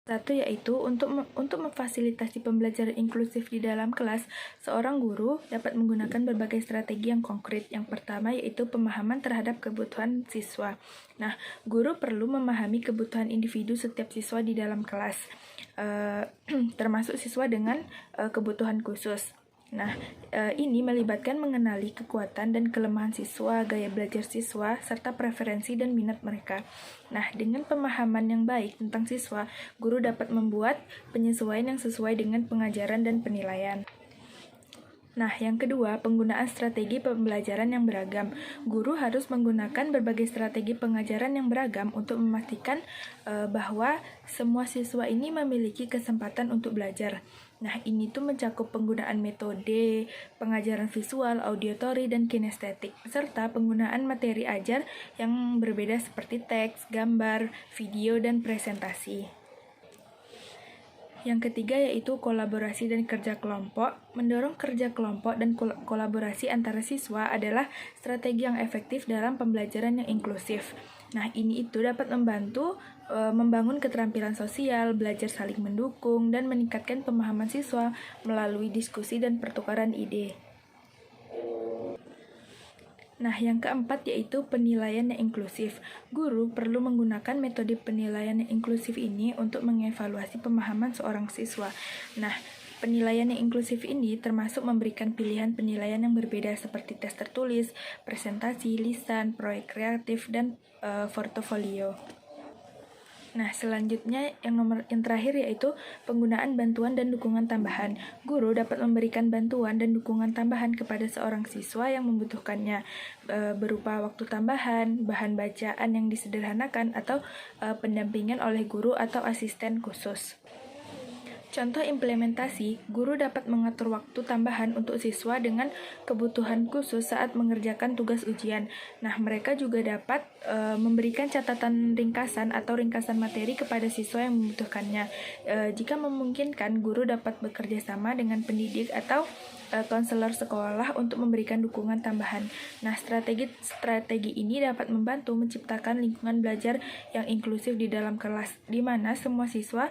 Satu yaitu untuk memfasilitasi pembelajaran inklusif di dalam kelas, seorang guru dapat menggunakan berbagai strategi yang konkret. Yang pertama yaitu pemahaman terhadap kebutuhan siswa. Nah, guru perlu memahami kebutuhan individu setiap siswa di dalam kelas, termasuk siswa dengan kebutuhan khusus. Nah, ini melibatkan mengenali kekuatan dan kelemahan siswa, gaya belajar siswa, serta preferensi dan minat mereka. Nah, dengan pemahaman yang baik tentang siswa, guru dapat membuat penyesuaian yang sesuai dengan pengajaran dan penilaian. Nah, yang kedua, penggunaan strategi pembelajaran yang beragam. Guru harus menggunakan berbagai strategi pengajaran yang beragam untuk memastikan bahwa semua siswa ini memiliki kesempatan untuk belajar. Nah, ini tuh mencakup penggunaan metode, pengajaran visual, auditory, dan kinestetik, serta penggunaan materi ajar yang berbeda seperti teks, gambar, video, dan presentasi. Yang ketiga yaitu kolaborasi dan kerja kelompok. Mendorong kerja kelompok dan kolaborasi antara siswa adalah strategi yang efektif dalam pembelajaran yang inklusif. Nah, ini itu dapat membantu membangun keterampilan sosial, belajar saling mendukung, dan meningkatkan pemahaman siswa melalui diskusi dan pertukaran ide. Nah, yang keempat yaitu penilaian yang inklusif. Guru perlu menggunakan metode penilaian yang inklusif ini untuk mengevaluasi pemahaman seorang siswa. Nah, penilaian yang inklusif ini termasuk memberikan pilihan penilaian yang berbeda seperti tes tertulis, presentasi, lisan, proyek kreatif, dan portofolio. Nah, selanjutnya yang terakhir yaitu penggunaan bantuan dan dukungan tambahan. Guru dapat memberikan bantuan dan dukungan tambahan kepada seorang siswa yang membutuhkannya, berupa waktu tambahan, bahan bacaan yang disederhanakan, atau pendampingan oleh guru atau asisten khusus. Contoh implementasi, guru dapat mengatur waktu tambahan untuk siswa dengan kebutuhan khusus saat mengerjakan tugas ujian. Nah, mereka juga dapat memberikan catatan ringkasan atau ringkasan materi kepada siswa yang membutuhkannya. Jika memungkinkan, guru dapat bekerja sama dengan pendidik atau konselor sekolah untuk memberikan dukungan tambahan. Nah, strategi ini dapat membantu menciptakan lingkungan belajar yang inklusif di dalam kelas, di mana semua siswa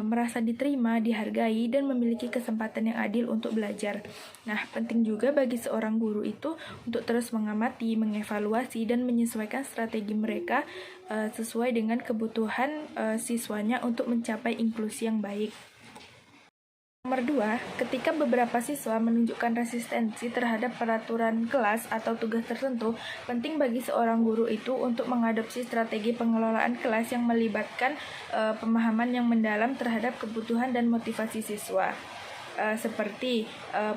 merasa diterima, dihargai, dan memiliki kesempatan yang adil untuk belajar. Nah, penting juga bagi seorang guru itu untuk terus mengamati, mengevaluasi, dan menyesuaikan strategi mereka sesuai dengan kebutuhan siswanya untuk mencapai inklusi yang baik. Nomor 2, ketika beberapa siswa menunjukkan resistensi terhadap peraturan kelas atau tugas tertentu, penting bagi seorang guru itu untuk mengadopsi strategi pengelolaan kelas yang melibatkan pemahaman yang mendalam terhadap kebutuhan dan motivasi siswa. Seperti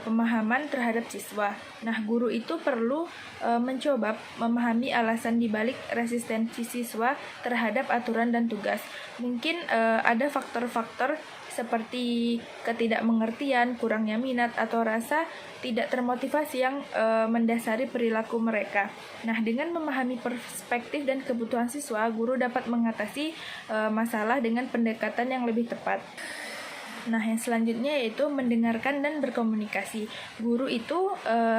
pemahaman terhadap siswa. Nah, guru itu perlu mencoba memahami alasan dibalik resistensi siswa terhadap aturan dan tugas. Mungkin ada faktor-faktor seperti ketidakmengertian, kurangnya minat, atau rasa tidak termotivasi yang mendasari perilaku mereka. Nah, dengan memahami perspektif dan kebutuhan siswa, guru dapat mengatasi masalah dengan pendekatan yang lebih tepat. Nah, yang selanjutnya yaitu mendengarkan dan berkomunikasi. Guru itu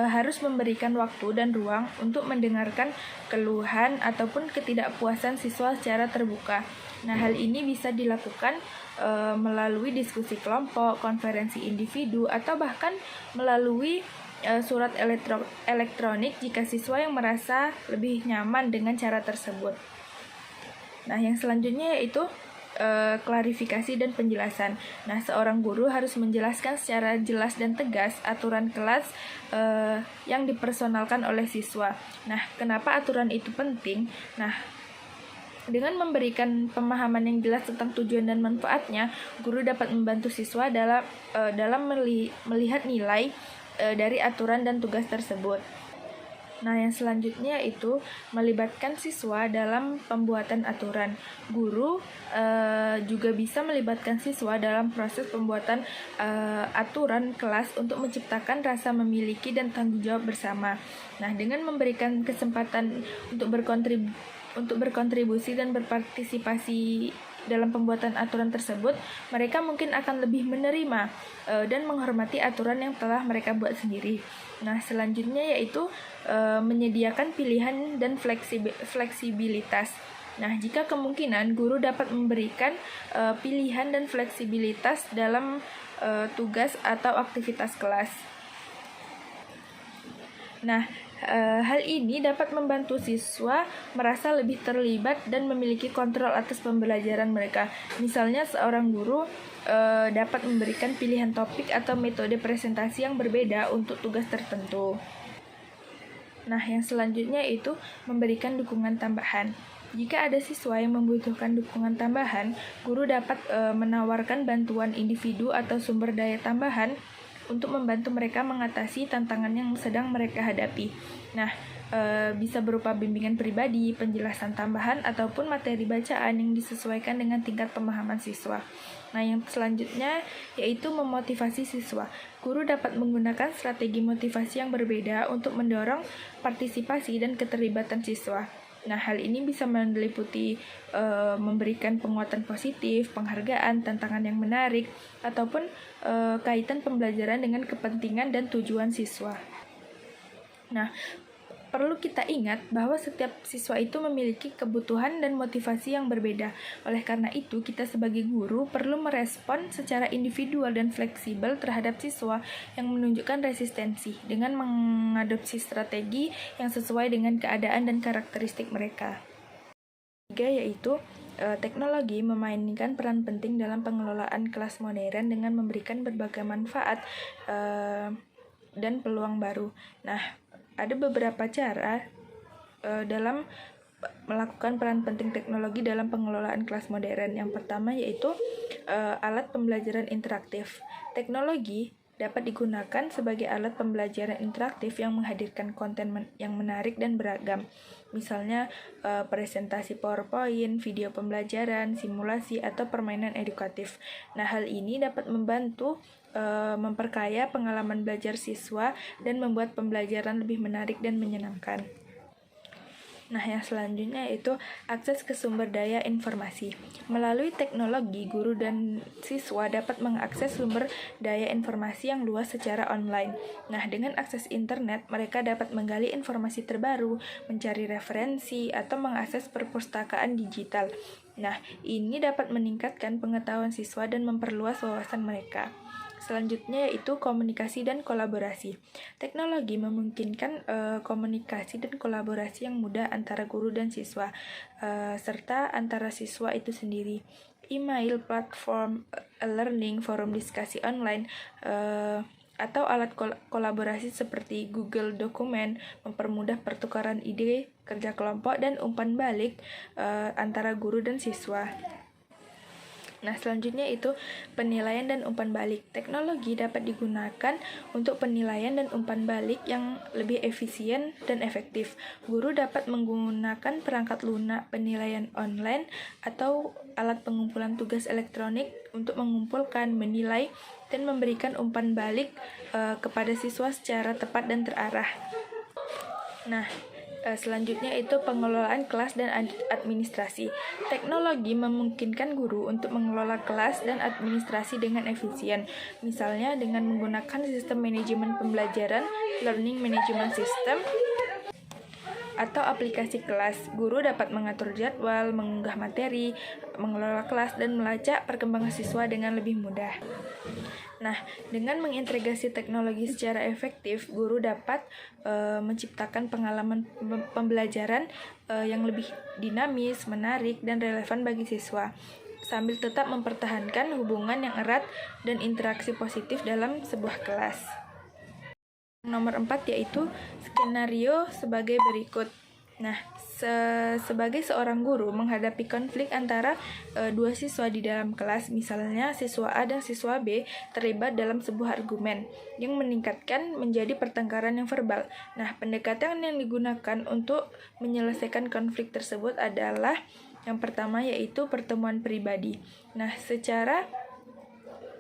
harus memberikan waktu dan ruang untuk mendengarkan keluhan ataupun ketidakpuasan siswa secara terbuka. Nah, hal ini bisa dilakukan melalui diskusi kelompok, konferensi individu, atau bahkan melalui surat elektronik jika siswa yang merasa lebih nyaman dengan cara tersebut. Nah, yang selanjutnya yaitu klarifikasi dan penjelasan. Nah, seorang guru harus menjelaskan secara jelas dan tegas aturan kelas yang dipersonalkan oleh siswa. Nah, kenapa aturan itu penting? Nah, dengan memberikan pemahaman yang jelas tentang tujuan dan manfaatnya, guru dapat membantu siswa dalam melihat nilai dari aturan dan tugas tersebut. Nah, yang selanjutnya itu melibatkan siswa dalam pembuatan aturan. Guru juga bisa melibatkan siswa dalam proses pembuatan aturan kelas untuk menciptakan rasa memiliki dan tanggung jawab bersama. Nah, dengan memberikan kesempatan untuk berkontribusi dan berpartisipasi dalam pembuatan aturan tersebut, mereka mungkin akan lebih menerima dan menghormati aturan yang telah mereka buat sendiri. Nah, selanjutnya yaitu menyediakan pilihan dan fleksibilitas. Nah, jika kemungkinan, guru dapat memberikan pilihan dan fleksibilitas dalam tugas atau aktivitas kelas. Nah, hal ini dapat membantu siswa merasa lebih terlibat dan memiliki kontrol atas pembelajaran mereka. Misalnya, seorang guru dapat memberikan pilihan topik atau metode presentasi yang berbeda untuk tugas tertentu. Nah, yang selanjutnya itu memberikan dukungan tambahan. Jika ada siswa yang membutuhkan dukungan tambahan, guru dapat menawarkan bantuan individu atau sumber daya tambahan untuk membantu mereka mengatasi tantangan yang sedang mereka hadapi. Nah, bisa berupa bimbingan pribadi, penjelasan tambahan, ataupun materi bacaan yang disesuaikan dengan tingkat pemahaman siswa. Nah, yang selanjutnya yaitu memotivasi siswa. Guru dapat menggunakan strategi motivasi yang berbeda untuk mendorong partisipasi dan keterlibatan siswa. Nah, hal ini bisa meliputi memberikan penguatan positif, penghargaan, tantangan yang menarik, ataupun kaitan pembelajaran dengan kepentingan dan tujuan siswa. Nah, perlu kita ingat bahwa setiap siswa itu memiliki kebutuhan dan motivasi yang berbeda. Oleh karena itu, kita sebagai guru perlu merespon secara individual dan fleksibel terhadap siswa yang menunjukkan resistensi dengan mengadopsi strategi yang sesuai dengan keadaan dan karakteristik mereka. Ketiga yaitu teknologi memainkan peran penting dalam pengelolaan kelas modern dengan memberikan berbagai manfaat dan peluang baru. Nah, ada beberapa cara dalam melakukan peran penting teknologi dalam pengelolaan kelas modern. Yang pertama yaitu alat pembelajaran interaktif. Teknologi dapat digunakan sebagai alat pembelajaran interaktif yang menghadirkan konten yang menarik dan beragam. Misalnya presentasi PowerPoint, video pembelajaran, simulasi, atau permainan edukatif. Nah, hal ini dapat membantu memperkaya pengalaman belajar siswa dan membuat pembelajaran lebih menarik dan menyenangkan. Nah, yang selanjutnya yaitu akses ke sumber daya informasi. Melalui teknologi, guru dan siswa dapat mengakses sumber daya informasi yang luas secara online. Nah, dengan akses internet, mereka dapat menggali informasi terbaru, mencari referensi, atau mengakses perpustakaan digital. Nah, ini dapat meningkatkan pengetahuan siswa dan memperluas wawasan mereka. Selanjutnya yaitu komunikasi dan kolaborasi. Teknologi memungkinkan komunikasi dan kolaborasi yang mudah antara guru dan siswa, serta antara siswa itu sendiri. Email, platform learning, forum diskusi online, atau alat kolaborasi seperti Google Dokumen mempermudah pertukaran ide, kerja kelompok, dan umpan balik antara guru dan siswa. Nah, selanjutnya itu penilaian dan umpan balik. Teknologi dapat digunakan untuk penilaian dan umpan balik yang lebih efisien dan efektif. Guru dapat menggunakan perangkat lunak penilaian online atau alat pengumpulan tugas elektronik untuk mengumpulkan, menilai, dan memberikan umpan balik kepada siswa secara tepat dan terarah. Nah, selanjutnya itu pengelolaan kelas dan administrasi. Teknologi memungkinkan guru untuk mengelola kelas dan administrasi dengan efisien. Misalnya dengan menggunakan sistem manajemen pembelajaran, learning management system, atau aplikasi kelas. Guru dapat mengatur jadwal, mengunggah materi, mengelola kelas, dan melacak perkembangan siswa dengan lebih mudah. Nah, dengan mengintegrasi teknologi secara efektif, guru dapat menciptakan pengalaman pembelajaran yang lebih dinamis, menarik, dan relevan bagi siswa, sambil tetap mempertahankan hubungan yang erat dan interaksi positif dalam sebuah kelas. Nomor 4 yaitu skenario sebagai berikut. Nah, sebagai seorang guru menghadapi konflik antara dua siswa di dalam kelas, misalnya siswa A dan siswa B terlibat dalam sebuah argumen yang meningkatkan menjadi pertengkaran yang verbal. Nah, pendekatan yang digunakan untuk menyelesaikan konflik tersebut adalah yang pertama yaitu pertemuan pribadi. Nah, secara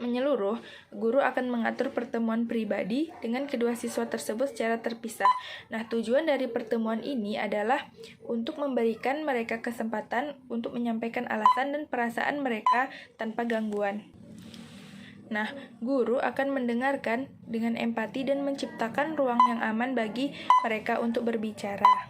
menyeluruh, guru akan mengatur pertemuan pribadi dengan kedua siswa tersebut secara terpisah. Nah, tujuan dari pertemuan ini adalah untuk memberikan mereka kesempatan untuk menyampaikan alasan dan perasaan mereka tanpa gangguan. Nah, guru akan mendengarkan dengan empati dan menciptakan ruang yang aman bagi mereka untuk berbicara.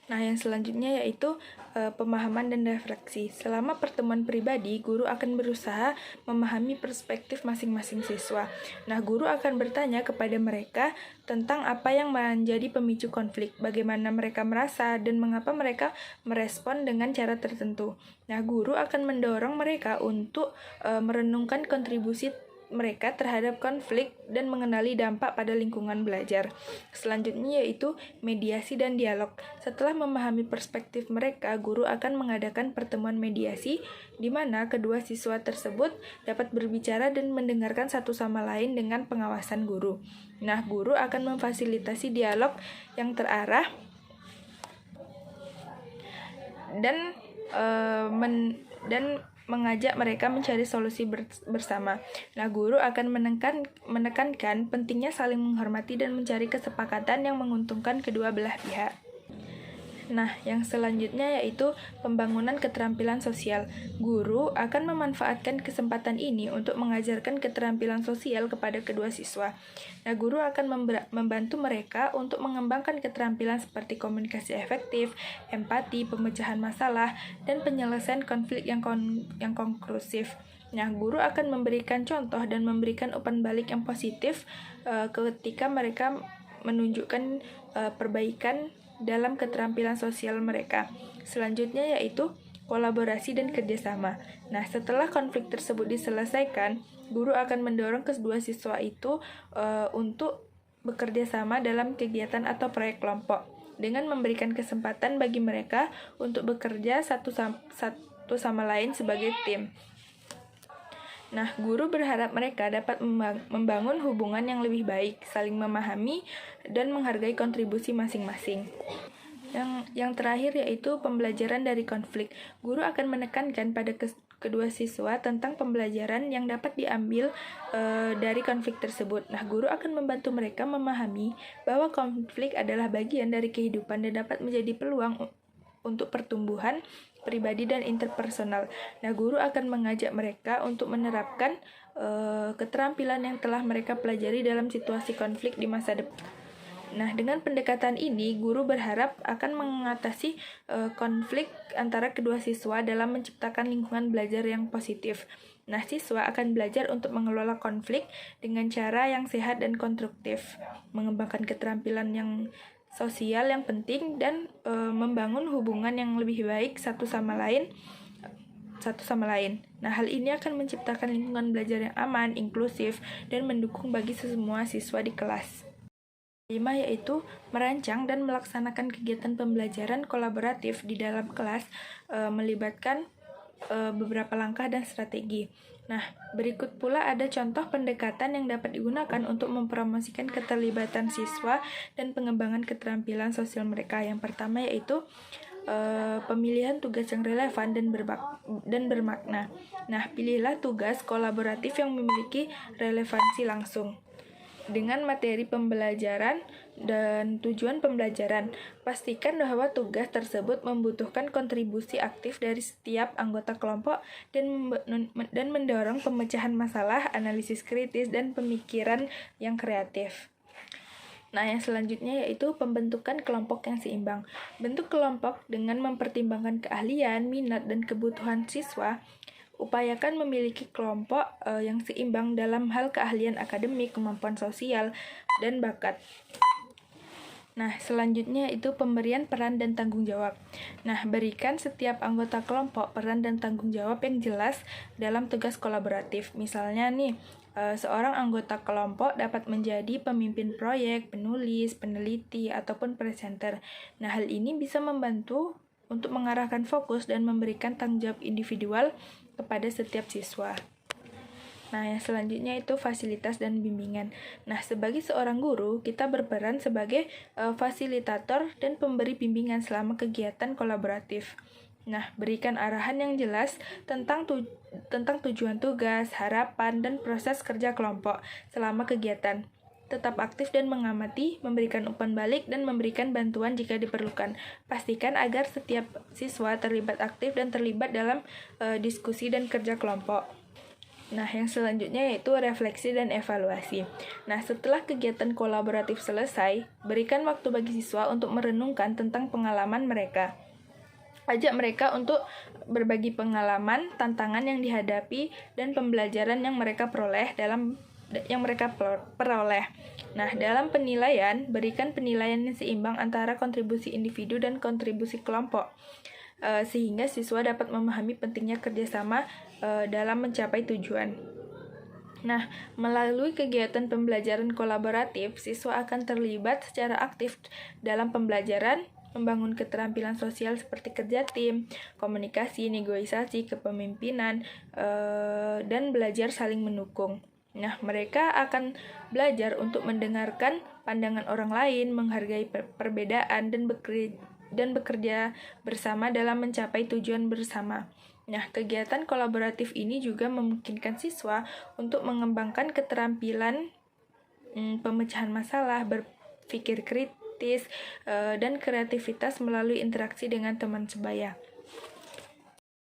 Nah, yang selanjutnya yaitu pemahaman dan refleksi. Selama pertemuan pribadi, guru akan berusaha memahami perspektif masing-masing siswa. Nah, guru akan bertanya kepada mereka tentang apa yang menjadi pemicu konflik, bagaimana mereka merasa, dan mengapa mereka merespon dengan cara tertentu. Nah, guru akan mendorong mereka untuk merenungkan kontribusi mereka terhadap konflik dan mengenali dampak pada lingkungan belajar. Selanjutnya yaitu mediasi dan dialog. Setelah memahami perspektif mereka, guru akan mengadakan pertemuan mediasi di mana kedua siswa tersebut dapat berbicara dan mendengarkan satu sama lain dengan pengawasan guru. Nah, guru akan memfasilitasi dialog yang terarah dan mengajak mereka mencari solusi bersama. Nah, guru akan menekankan pentingnya saling menghormati dan mencari kesepakatan yang menguntungkan kedua belah pihak. Nah, yang selanjutnya yaitu pembangunan keterampilan sosial. Guru akan memanfaatkan kesempatan ini untuk mengajarkan keterampilan sosial kepada kedua siswa. Nah, guru akan membantu mereka untuk mengembangkan keterampilan seperti komunikasi efektif, empati, pemecahan masalah, dan penyelesaian konflik yang konklusif. Nah, guru akan memberikan contoh dan memberikan umpan balik yang positif ketika mereka menunjukkan perbaikan dalam keterampilan sosial mereka. Selanjutnya yaitu kolaborasi dan kerjasama. Nah, setelah konflik tersebut diselesaikan, guru akan mendorong kedua siswa itu untuk bekerja sama dalam kegiatan atau proyek kelompok dengan memberikan kesempatan bagi mereka untuk bekerja satu sama lain sebagai tim. Nah, guru berharap mereka dapat membangun hubungan yang lebih baik, saling memahami, dan menghargai kontribusi masing-masing. Yang terakhir yaitu pembelajaran dari konflik. Guru akan menekankan pada kedua siswa tentang pembelajaran yang dapat diambil dari konflik tersebut. Nah, guru akan membantu mereka memahami bahwa konflik adalah bagian dari kehidupan dan dapat menjadi peluang untuk pertumbuhan pribadi dan interpersonal. Nah, guru akan mengajak mereka untuk menerapkan keterampilan yang telah mereka pelajari dalam situasi konflik di masa depan. Nah, dengan pendekatan ini, guru berharap akan mengatasi konflik antara kedua siswa dalam menciptakan lingkungan belajar yang positif. Nah, siswa akan belajar untuk mengelola konflik dengan cara yang sehat dan konstruktif, mengembangkan keterampilan yang sosial yang penting, dan membangun hubungan yang lebih baik satu sama lain. Nah, hal ini akan menciptakan lingkungan belajar yang aman, inklusif, dan mendukung bagi semua siswa di kelas. 5 yaitu merancang dan melaksanakan kegiatan pembelajaran kolaboratif di dalam kelas melibatkan beberapa langkah dan strategi. Nah, berikut pula ada contoh pendekatan yang dapat digunakan untuk mempromosikan keterlibatan siswa dan pengembangan keterampilan sosial mereka. Yang pertama yaitu pemilihan tugas yang relevan dan bermakna. Nah, pilihlah tugas kolaboratif yang memiliki relevansi langsung dengan materi pembelajaran dan tujuan pembelajaran. Pastikan bahwa tugas tersebut membutuhkan kontribusi aktif dari setiap anggota kelompok dan mendorong pemecahan masalah, analisis kritis, dan pemikiran yang kreatif. Nah, yang selanjutnya yaitu pembentukan kelompok yang seimbang. Bentuk kelompok dengan mempertimbangkan keahlian, minat, dan kebutuhan siswa. Upayakan memiliki kelompok yang seimbang dalam hal keahlian akademik, kemampuan sosial, dan bakat. Nah, selanjutnya itu pemberian peran dan tanggung jawab. Nah, berikan setiap anggota kelompok peran dan tanggung jawab yang jelas dalam tugas kolaboratif. Misalnya nih, seorang anggota kelompok dapat menjadi pemimpin proyek, penulis, peneliti, ataupun presenter. Nah, hal ini bisa membantu untuk mengarahkan fokus dan memberikan tanggung jawab individual kepada setiap siswa. Nah, yang selanjutnya itu fasilitas dan bimbingan. Nah, sebagai seorang guru, kita berperan sebagai fasilitator dan pemberi bimbingan selama kegiatan kolaboratif. Nah, berikan arahan yang jelas tentang tujuan tugas, harapan, dan proses kerja kelompok selama kegiatan. Tetap aktif dan mengamati, memberikan umpan balik, dan memberikan bantuan jika diperlukan. Pastikan agar setiap siswa terlibat aktif dan terlibat dalam diskusi dan kerja kelompok. Nah, yang selanjutnya yaitu refleksi dan evaluasi. Nah, setelah kegiatan kolaboratif selesai, berikan waktu bagi siswa untuk merenungkan tentang pengalaman mereka. Ajak mereka untuk berbagi pengalaman, tantangan yang dihadapi, dan pembelajaran yang mereka peroleh. Nah, dalam penilaian, berikan penilaian yang seimbang antara kontribusi individu dan kontribusi kelompok, sehingga siswa dapat memahami pentingnya kerjasama dalam mencapai tujuan. Nah, melalui kegiatan pembelajaran kolaboratif, siswa akan terlibat secara aktif dalam pembelajaran, membangun keterampilan sosial seperti kerja tim, komunikasi, negosiasi, kepemimpinan, dan belajar saling mendukung. Nah, mereka akan belajar untuk mendengarkan pandangan orang lain, menghargai perbedaan, dan bekerja bersama dalam mencapai tujuan bersama. Nah, kegiatan kolaboratif ini juga memungkinkan siswa untuk mengembangkan keterampilan pemecahan masalah, berpikir kritis, dan kreativitas melalui interaksi dengan teman sebaya.